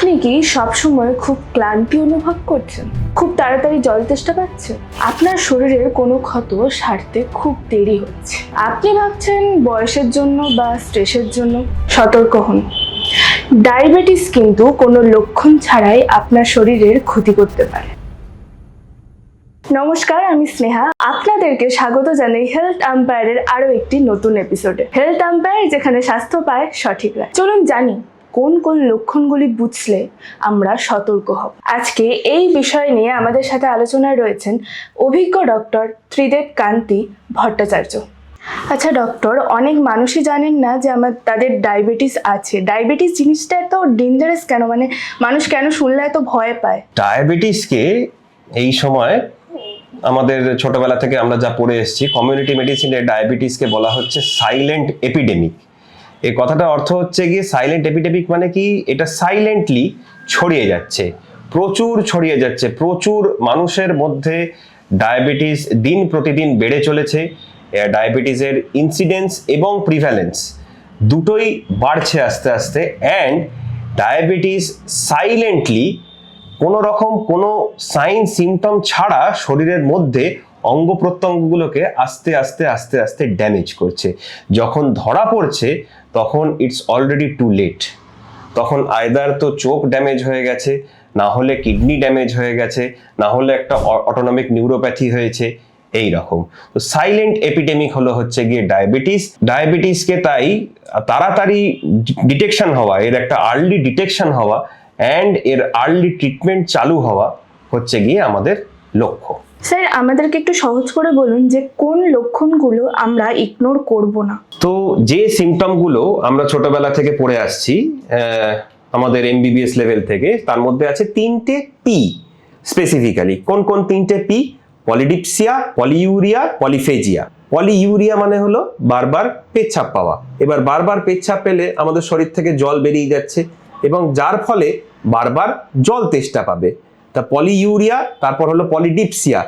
আপনি কি সবসময় খুব ক্লান্তি অনুভব করছেন? খুব তাড়াতাড়ি জল তেষ্টা পাচ্ছে? আপনার শরীরের কোনো ক্ষত সারতে খুব দেরি হচ্ছে? আপনি ভাবছেন বয়সের জন্য বা স্ট্রেসের জন্য? সতর্ক হন, ডায়াবেটিস কিন্তু কোনো লক্ষণ ছাড়াই আপনার শরীরের ক্ষতি করতে পারে। নমস্কার, আমি স্নেহা। আপনাদেরকে স্বাগত জানাই হেলথ আম্পায়ারের আরো একটি নতুন এপিসোডে। হেলথ আম্পায়ার, যেখানে স্বাস্থ্য পায় সঠিক রায়। চলুন জানি কোন কোন লক্ষণগুলি বুঝলে আমরা সতর্ক হব। আজকে এই বিষয় নিয়ে আমাদের সাথে আলোচনায় রয়েছেন অভিজ্ঞ ডক্টর ত্রিদেব কান্তি ভট্টাচার্য। আচ্ছা ডক্টর, অনেক মানুষই জানেন না যে তাদের ডায়াবেটিস আছে। ডায়াবেটিস জিনিসটা এত ডেঞ্জারাস কেন? মানে মানুষ কেন শুনলে এত ভয় পায়? ডায়াবেটিসকে এই সময় আমাদের ছোটবেলা থেকে আমরা যা পড়ে এসেছি, কমিউনিটি মেডিসিনে ডায়াবেটিসকে বলা হচ্ছে সাইলেন্ট এপিডেমিক। এই কথাটা অর্থ হচ্ছে গিয়ে সাইলেন্ট এপিডেমিক মানে কি, এটা সাইলেন্টলি ছড়িয়ে যাচ্ছে, প্রচুর ছড়িয়ে যাচ্ছে, প্রচুর মানুষের মধ্যে ডায়াবেটিস দিন প্রতিদিন বেড়ে চলেছে। ডায়াবেটিসের ইনসিডেন্স এবং প্রিভ্যালেন্স দুটোই বাড়ছে আস্তে আস্তে। অ্যান্ড ডায়াবেটিস সাইলেন্টলি কোনো রকম কোনো সাইন সিমটম ছাড়া শরীরের মধ্যে অঙ্গ প্রত্যঙ্গগুলোকে আস্তে আস্তে আস্তে আস্তে ড্যামেজ করছে। যখন ধরা পড়ছে তখন ইটস অলরেডি টু লেট। তখন আইদার তো চোখ ড্যামেজ হয়ে গেছে, না হলে কিডনি ড্যামেজ হয়ে গেছে, না হলে একটা অটোনমিক নিউরোপ্যাথি হয়েছে, এই রকম। তো সাইলেন্ট এপিডেমিক হচ্ছে গিয়ে ডায়াবেটিস। ডায়াবেটিসকে তাই তাড়াতাড়ি ডিটেকশন হওয়া, এর একটা আর্লি ডিটেকশন হওয়া অ্যান্ড এর আর্লি ট্রিটমেন্ট চালু হওয়া হচ্ছে গিয়ে আমাদের লক্ষ্য। স্যার, আমাদেরকে একটু সহজ করে বলুন যে কোন লক্ষণগুলো আমরা ইগনোর করব না। তো যে সিমটমগুলো আমরা ছোটবেলা থেকে পড়ে আসছি আমাদের এমবিবিএস লেভেল থেকে, তার মধ্যে আছে তিনটে পি স্পেসিফিক্যালি। কোন কোন তিনটে P? Polydipsia, polyurea, polyphagia. Polyurea মানে হলো বারবার পেচ্ছাপ পাওয়া। এবার বারবার পেচ্ছাপ পেলে আমাদের শরীর থেকে জল বেরিয়ে যাচ্ছে এবং যার ফলে বারবার জল তেষ্টা পাবে। তা পলিইউরিয়া, তারপর হলো পলিডিপসিয়া,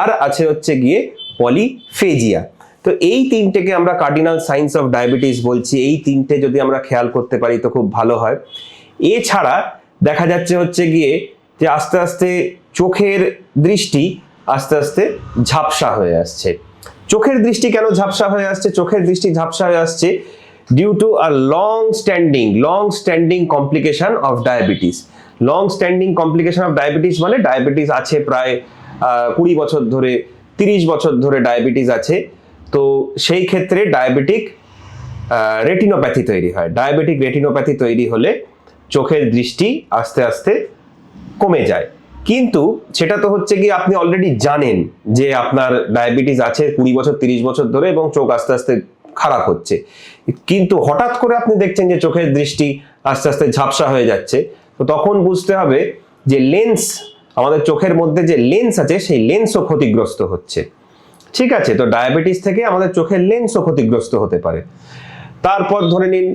আর আছে হচ্ছে গিয়ে পলিফেজিয়া। তো এই তিনটেকে আমরা কার্ডিনাল সাইন্স অফ ডায়াবেটিস বলছি। এই তিনটে যদি আমরা খেয়াল করতে পারি তো খুব ভালো হয়। এছাড়া দেখা যাচ্ছে হচ্ছে গিয়ে যে আস্তে আস্তে চোখের দৃষ্টি আস্তে আস্তে ঝাপসা হয়ে আসছে। চোখের দৃষ্টি কেন ঝাপসা হয়ে আসছে? চোখের দৃষ্টি ঝাপসা হয়ে আসছে due to a long standing complication of diabetes. Long standing complication of diabetes মানে ডায়াবেটিস আছে প্রায় 20 বছর ধরে, 30 বছর ধরে ডায়াবেটিস আছে। তো সেই ক্ষেত্রে ডায়াবেটিক রেটিনোপ্যাথি তৈরি হয়। ডায়াবেটিক রেটিনোপ্যাথি তৈরি হলে চোখের দৃষ্টি আস্তে আস্তে কমে যায়। কিন্তু সেটা তো হচ্ছে কি, আপনি অলরেডি জানেন যে আপনার ডায়াবেটিস আছে 20 বছর 30 বছর ধরে এবং চোখ আস্তে আস্তে খারাপ হচ্ছে, কিন্তু হঠাৎ করে আপনি দেখছেন যে চোখের দৃষ্টি আস্তে আস্তে ঝাপসা হয়ে যাচ্ছে। তো তখন বুঝতে হবে যে লেন্স, আমাদের চোখের মধ্যে যে লেন্স আছে সেই লেন্সও ক্ষতিগ্রস্ত হচ্ছে। ঠিক আছে, তো ডায়াবেটিস থেকে আমাদের চোখের লেন্সও ক্ষতিগ্রস্ত হতে পারে। তারপর ধরে নিন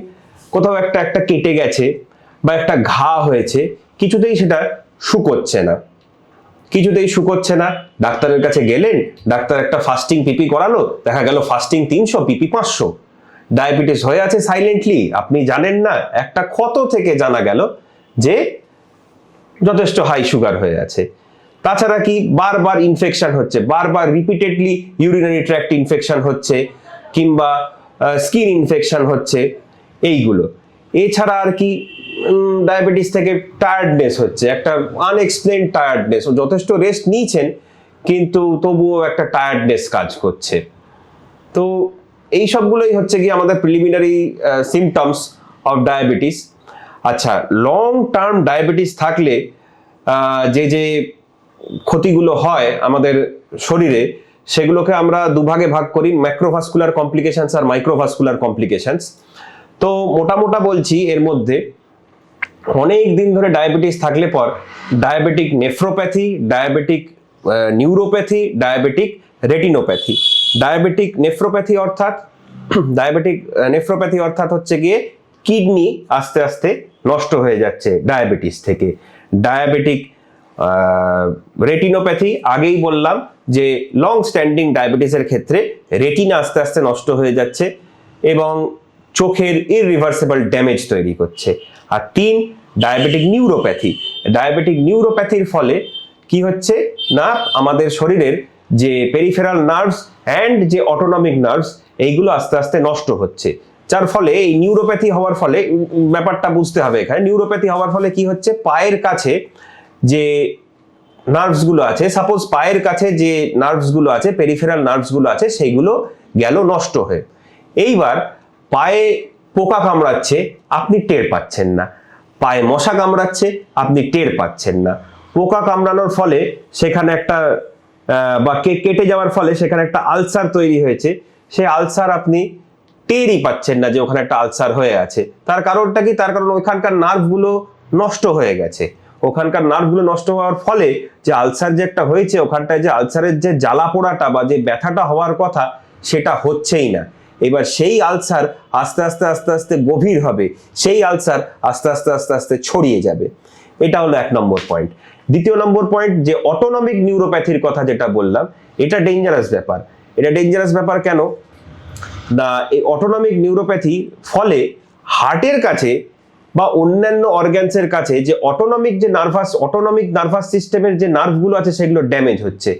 কোথাও একটা কেটে গেছে বা একটা ঘা হয়েছে, কিছুতেই সেটা শুকোচ্ছে না। ডাক্তারের কাছে গেলেন, ডাক্তার একটা ফাস্টিং পিপি করালো, দেখা গেল ফাস্টিং 300, পিপি 500। ডায়াবেটিস হয়ে আছে সাইলেন্টলি, আপনি জানেন না। একটা ক্ষত থেকে জানা গেল যে যথেষ্ট হাই সুগার হয়ে আছে। তাছাড়া কি, বারবার ইনফেকশন হচ্ছে, বারবার রিপিটেডলি ইউরিনারি ট্র্যাক্ট ইনফেকশন হচ্ছে, কিংবা স্কিন ইনফেকশন হচ্ছে, এইগুলো। এছাড়া আর কি, ডায়াবেটিস থেকে টায়ার্ডনেস হচ্ছে, একটা আনএক্সপ্লেইনড টায়ার্ডনেস। ও যথেষ্ট রেস্ট নিয়েছেন কিন্তু তবুও একটা টায়ার্ডনেস কাজ করছে। তো এই সবগুলোই হচ্ছে কি আমাদের প্রিলিমিনারি সিমটমস অফ ডায়াবেটিস। আচ্ছা, লং টার্ম ডায়াবেটিস থাকলে যে ক্ষতিগুলো হয় আমাদের শরীরে, সেগুলোকে আমরা দুভাগে ভাগ করি, ম্যাক্রোভাস্কুলার কমপ্লিকেশনস আর মাইক্রোভাস্কুলার কমপ্লিকেশনস। তো মোটা বলছি, এর মধ্যে অনেক দিন ধরে ডায়াবেটিস থাকলে পর diabetic nephropathy, diabetic neuropathy, diabetic retinopathy. Diabetic nephropathy অর্থাৎ হচ্ছে গিয়ে কিডনি আস্তে আস্তে নষ্ট হয়ে যাচ্ছে ডায়াবেটিস থেকে। ডায়াবেটিক রেটিনোপ্যাথি, আগেই বললাম যে লং স্ট্যান্ডিং ডায়াবেটিসের ক্ষেত্রে রেটিনা আস্তে আস্তে নষ্ট হয়ে যাচ্ছে এবং চোখের ইররিভার্সিবল ড্যামেজ তৈরি করছে। আর 3, ডায়াবেটিক নিউরোপ্যাথি। ডায়াবেটিক নিউরোপ্যাথির ফলে কি হচ্ছে না আমাদের শরীরের যে পেরিফেরাল নার্ভস অ্যান্ড যে অটোনমিক নার্ভস এইগুলো আস্তে আস্তে নষ্ট হচ্ছে, যার ফলে এই নিউরোপ্যাথি হওয়ার ফলে ব্যাপারটা বুঝতে হবে এখানে। নিউরোপ্যাথি হওয়ার ফলে কি হচ্ছে, পায়ের কাছে যে নার্ভসগুলো আছে, সাপোজ পায়ের কাছে যে নার্ভসগুলো আছে, পেরিফেরাল নার্ভসগুলো আছে, সেইগুলো গেল নষ্ট হয়ে। এইবার পায়ে পোকা কামড়াচ্ছে, আপনি টের পাচ্ছেন না। পায়ে মশা কামড়াচ্ছে, আপনি টের পাচ্ছেন না। পোকা কামড়ানোর ফলে সেখানে একটা বা কেটে যাওয়ার ফলে সেখানে একটা আলসার তৈরি হয়েছে, সেই আলসার আপনি টেরই পাচ্ছেন না যে ওখানে একটা আলসার হয়ে আছে। তার কারণটা কি? তার কারণ ওইখানকার নার্ভগুলো নষ্ট হয়ে গেছে। ওখানকার নার্ভগুলো নষ্ট হওয়ার ফলে যে আলসার যে একটা হয়েছে, ওখানটায় যে আলসারের যে জ্বালা পোড়াটা বা যে ব্যথাটা হওয়ার কথা সেটা হচ্ছেই না। এবার সেই আলসার আস্তে আস্তে আস্তে আস্তে গভীর হবে, সেই আলসার আস্তে আস্তে আস্তে আস্তে ছড়িয়ে যাবে। এটা হলো 1 নম্বর পয়েন্ট। দ্বিতীয় নম্বর পয়েন্ট, যে অটোনমিক নিউরোপ্যাথির কথা যেটা বললাম, এটা ডেঞ্জারাস ব্যাপার। এটা ডেঞ্জারাস ব্যাপার কেন না, এই অটোনমিক নিউরোপ্যাথি ফলে হার্টের কাছে বা অন্যান্য অর্গানসের কাছে যে অটোনমিক নার্ভাস সিস্টেমের যে নার্ভগুলো আছে সেগুলো ড্যামেজ হচ্ছে।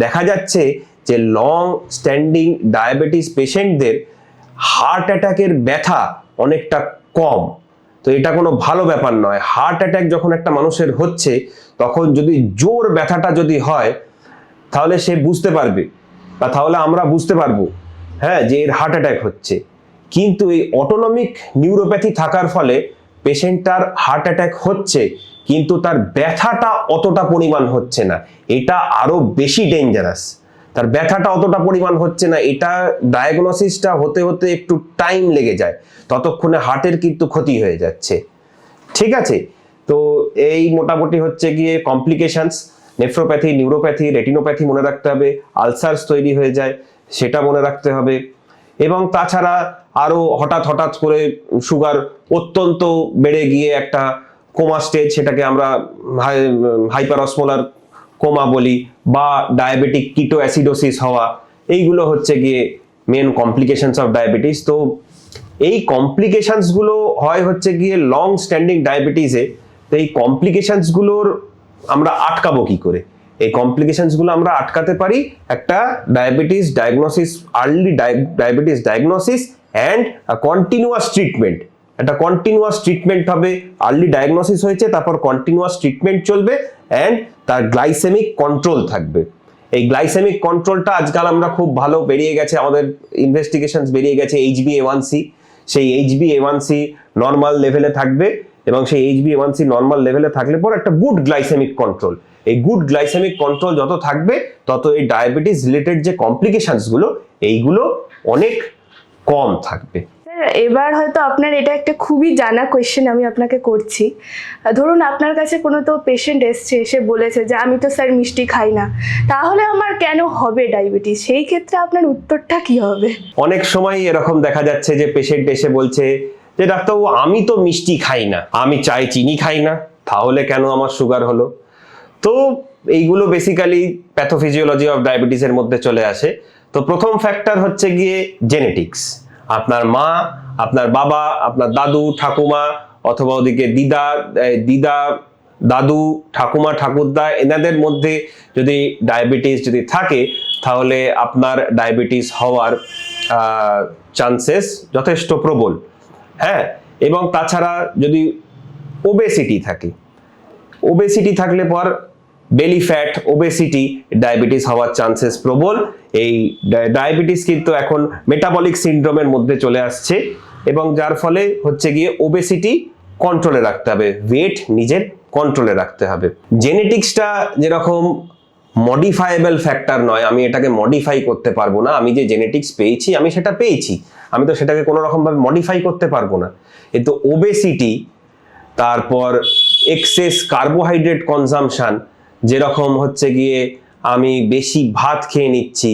দেখা যাচ্ছে যে লং স্ট্যান্ডিং ডায়াবেটিস পেশেন্টদের হার্ট অ্যাটাকের ব্যথা অনেকটা কম। তো এটা কোনো ভালো ব্যাপার নয়। হার্ট অ্যাটাক যখন একটা মানুষের হচ্ছে, তখন যদি জোর ব্যথাটা যদি হয়, তাহলে সে বুঝতে পারবে বা তাহলে আমরা বুঝতে পারবো হ্যাঁ যে এর হার্ট অ্যাটাক হচ্ছে। কিন্তু এই অটোনমিক নিউরোপ্যাথি থাকার ফলে পেশেন্টটার হার্ট অ্যাটাক হচ্ছে, কিন্তু তার ব্যথাটা অতটা পরিমাণ হচ্ছে না। এটা আরো বেশি ডেঞ্জারাস। তার ব্যথাটা অতটা পরিমাণ হচ্ছে না, এটা ডায়াগনোসিসটা হতে হতে একটু টাইম লেগে যায়, ততক্ষণে হার্টের কিন্তু ক্ষতি হয়ে যাচ্ছে। ঠিক আছে, তো এই মোটামুটি হচ্ছে গিয়ে কমপ্লিকেশনস। নেফ্রোপ্যাথি, নিউরোপ্যাথি, রেটিনোপ্যাথি মনে রাখতে হবে। আলসার্স তৈরি হয়ে যায়, সেটা মনে রাখতে হবে। এবং তাছাড়া আরো হঠাৎ হঠাৎ করে সুগার অত্যন্ত বেড়ে গিয়ে একটা কোমা স্টেজ, সেটাকে আমরা হাইপারঅসমোলার কোমা বলি, বা ডায়াবেটিক কিটো অ্যাসিডোসিস হওয়া, এইগুলো হচ্ছে গিয়ে মেন কমপ্লিকেশনস অফ ডায়াবেটিস। তো এই কমপ্লিকেশনস গুলো হয় হচ্ছে গিয়ে লং স্ট্যান্ডিং ডায়াবেটিসে। তো এই কমপ্লিকেশনস গুলোর আমরা আটকাবো কি করে? এই কমপ্লিকেশনস গুলো আমরা আটকাতে পারি একটা diabetes diagnosis, early diabetes diagnosis and continuous treatment. একটা কন্টিনিউয়াস ট্রিটমেন্ট হবে। আর্লি ডায়াগনোসিস হয়েছে, তারপর কন্টিনিউয়াস ট্রিটমেন্ট চলবে অ্যান্ড তার গ্লাইসেমিক কন্ট্রোল থাকবে। এই গ্লাইসেমিক কন্ট্রোলটা আজকাল আমরা খুব ভালো বেরিয়ে গেছে, আমাদের ইনভেস্টিগেশনস বেরিয়ে গেছে HbA1c। সেই HbA1c নর্মাল লেভেলে থাকবে এবং সেই HbA1c নর্মাল লেভেলে থাকলে পর একটা গুড গ্লাইসেমিক কন্ট্রোল। এই গুড গ্লাইসেমিক কন্ট্রোল যত থাকবে, তত এই ডায়াবেটিস রিলেটেড যে কমপ্লিকেশনস গুলো এইগুলো অনেক কম থাকবে। এবার হয়তো আপনার এটা একটা খুবই জানা কোয়েশ্চেন আমি আপনাকে করছি। ধরুন আপনার কাছে কোনো তো পেশেন্ট এসছে, এসে বলেছে যে আমি তো স্যার মিষ্টি খাই না, তাহলে আমার কেন হবে ডায়াবেটিস? সেই ক্ষেত্রে আপনার উত্তরটা কি হবে? অনেক সময় এরকম দেখা যাচ্ছে যে পেশেন্ট এসে বলছে যে ডাক্তারবাবু আমি তো মিষ্টি খাই না, আমি চাই চিনি খাই না, তাহলে কেন আমার সুগার হলো? তো এইগুলো বেসিক্যালি প্যাথোফিজিওলজি অফ ডায়াবেটিসের মধ্যে চলে আসে। তো প্রথম ফ্যাক্টর হচ্ছে গিয়ে জেনেটিক্স। আপনার মা, আপনার বাবা, আপনার দাদু ঠাকুমা, অথবা ওদিকে দিদা দাদু ঠাকুমা ঠাকুরদা, এনাদের মধ্যে যদি ডায়াবেটিস যদি থাকে, তাহলে আপনার ডায়াবেটিস হওয়ার চান্সেস যথেষ্ট প্রবল। হ্যাঁ, এবং তাছাড়া যদি ওবেসিটি থাকে, ওবেসিটি থাকলে পর বেলি ফ্যাট, ওবেসিটি, ডায়াবেটিস হওয়ার চান্সেস প্রবল। এই ডায়াবেটিস কিন্তু এখন মেটাবলিক সিনড্রোমের মধ্যে চলে আসছে, এবং যার ফলে হচ্ছে গিয়ে ওবেসিটি কন্ট্রোলে রাখতে হবে, ওয়েট নিজের কন্ট্রোলে রাখতে হবে। জেনেটিক্সটা যেরকম মডিফায়েবল ফ্যাক্টর নয়, আমি এটাকে মডিফাই করতে পারবো না। আমি যে জেনেটিক্স পেয়েছি আমি সেটা পেয়েছি, আমি তো সেটাকে কোনো রকমভাবে মডিফাই করতে পারবো না। কিন্তু ওবেসিটি, তারপর এক্সেস কার্বোহাইড্রেট কনজাম্পশন, যেরকম হচ্ছে গিয়ে আমি বেশি ভাত খেয়ে নিচ্ছি,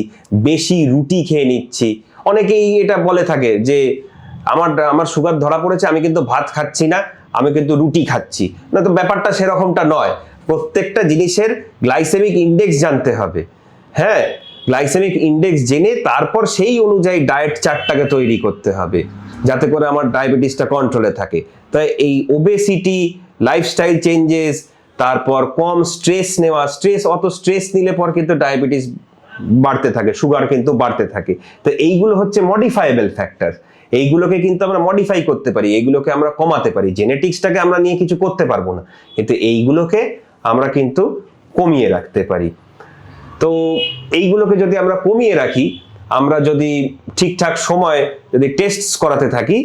বেশি রুটি খেয়ে নিচ্ছি। অনেকেই এটা বলে থাকে যে আমার সুগার ধরা পড়েছে, আমি কিন্তু ভাত খাচ্ছি না, আমি কিন্তু রুটি খাচ্ছি না। তো ব্যাপারটা সেরকমটা নয়। প্রত্যেকটা জিনিসের গ্লাইসেমিক ইন্ডেক্স জানতে হবে। হ্যাঁ, গ্লাইসেমিক ইন্ডেক্স জেনে তারপর সেই অনুযায়ী ডায়েট চার্টটাকে তৈরি করতে হবে, যাতে করে আমার ডায়াবেটিসটা কন্ট্রোলে থাকে। তাই এই ওবেসিটি লাইফস্টাইল চেঞ্জেস, তারপর কম স্ট্রেস নেওয়া, অত স্ট্রেস নিলে পর কিন্তু ডায়াবেটিস বাড়তে থাকে, সুগার কিন্তু বাড়তে থাকে। তো এইগুলো হচ্ছে মডিফাইবেল ফ্যাক্টর, এইগুলোকে কিন্তু আমরা মডিফাই করতে পারি, এইগুলোকে আমরা কমাতে পারি। জেনেটিক্সটাকে আমরা নিয়ে কিছু করতে পারবো না, কিন্তু এইগুলোকে আমরা কিন্তু কমিয়ে রাখতে পারি। তো এইগুলোকে যদি আমরা কমিয়ে রাখি, আমরা যদি ঠিকঠাক সময় যদি টেস্ট করাতে থাকি,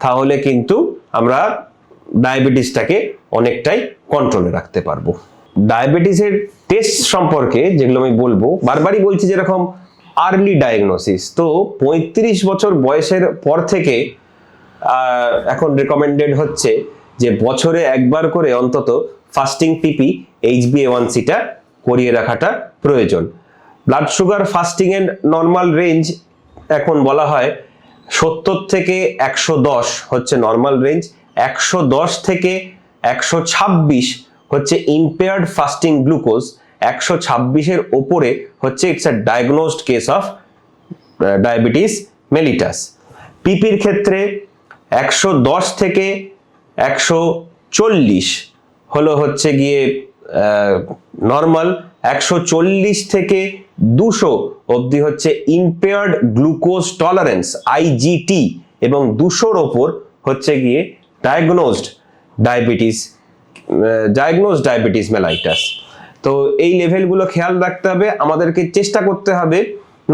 তাহলে কিন্তু আমরা ডায়াবেটিসটাকে অনেকটাই কন্ট্রোলে রাখতে পারবো। ডায়াবেটিসের টেস্ট সম্পর্কে যেগুলো আমি বলবো, বারবারই বলছি, যেরকম আর্লি ডায়াগনোসিস, তো 35 বছর বয়সের পর থেকে এখন রেকমেন্ডেড হচ্ছে যে বছরে একবার করে অন্তত ফাস্টিং পিপি HbA1c-টা করিয়ে রাখাটা প্রয়োজন। ব্লাড সুগার ফাস্টিং এর নর্মাল রেঞ্জ এখন বলা হয় 70 থেকে 110 হচ্ছে নর্মাল রেঞ্জ, 110 থেকে 126 হচ্ছে ইম্পেয়ার্ড ফাস্টিং গ্লুকোজ, 126-এর ওপরে হচ্ছে it's a diagnosed case of diabetes mellitus. পিপির ক্ষেত্রে 110 থেকে 140 হলো হচ্ছে গিয়ে নর্মাল, 140 থেকে 200 অবধি হচ্ছে ইম্পেয়ার্ড গ্লুকোজ টলারেন্স IGT, এবং 200-র ওপর হচ্ছে গিয়ে ডায়াগনোজড ডায়াবেটিস মেলাইটাস। তো এই লেভেলগুলো খেয়াল রাখতে হবে, আমাদেরকে চেষ্টা করতে হবে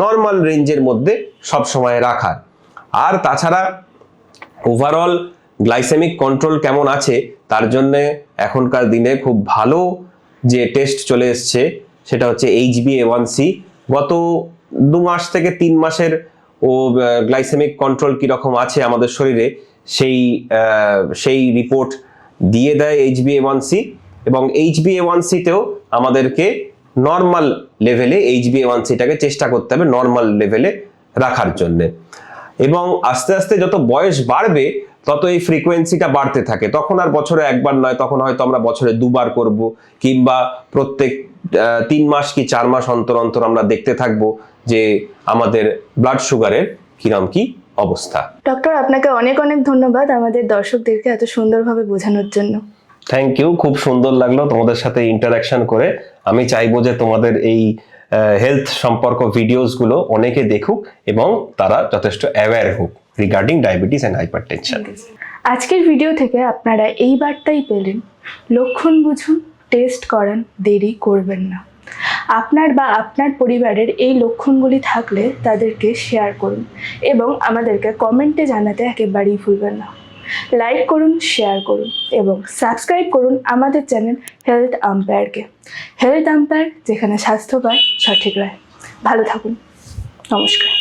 নর্মাল রেঞ্জের মধ্যে সব সময় রাখার। আর তাছাড়া ওভারঅল গ্লাইসেমিক কন্ট্রোল কেমন আছে তার জন্য এখনকার দিনে খুব ভালো যে টেস্ট চলে এসছে সেটা হচ্ছে HbA1c। গত 2 মাস থেকে 3 মাসের গ্লাইসেমিক কন্ট্রোল কিরকম আছে আমাদের শরীরে সেই রিপোর্ট দিয়ে দেয় HbA1c, এবং HbA1c-তেও আমাদেরকে নর্মাল লেভেলে HbA1c-টাকে চেষ্টা করতে হবে নর্মাল লেভেলে রাখার জন্য। এবং আস্তে আস্তে যত বয়স বাড়বে তত এই ফ্রিকোয়েন্সিটা বাড়তে থাকে, তখন আর বছরে একবার নয়, তখন হয়তো আমরা বছরে 2 বার করব, কিংবা প্রত্যেক 3 মাস কি 4 মাস অন্তর অন্তর আমরা দেখতে থাকবো যে আমাদের ব্লাড সুগারের কিরম কি অবস্থা। ডক্টর, আপনাকে অনেক অনেক ধন্যবাদ আমাদের দর্শকদেরকে এত সুন্দরভাবে বোঝানোর জন্য। থ্যাংক ইউ, খুব সুন্দর লাগলো তোমাদের সাথে ইন্টারাকশন করে। আমি চাইবো যে তোমাদের এই হেলথ সম্পর্ক ভিডিওসগুলো অনেকে দেখুক এবং তারা যথেষ্ট অ্যাওয়্যার হোক রিগার্ডিং ডায়াবেটিস অ্যান্ড হাইপারটেনশন। আজকের ভিডিও থেকে আপনারা এই বার্তাই পেলেন, লক্ষণ বুঝুন, টেস্ট করান, দেরি করবেন না। আপনার বা আপনার পরিবারের এই লক্ষণগুলি থাকলে তাদেরকে শেয়ার করুন এবং আমাদেরকে কমেন্টে জানাতে একেবারেই ভুলবেন না। লাইক করুন, শেয়ার করুন এবং সাবস্ক্রাইব করুন আমাদের চ্যানেল হেলথ আম্পায়ারকে। হেলথ আম্পায়ার, যেখানে স্বাস্থ্য পায় সঠিক রায়। ভালো থাকুন, নমস্কার।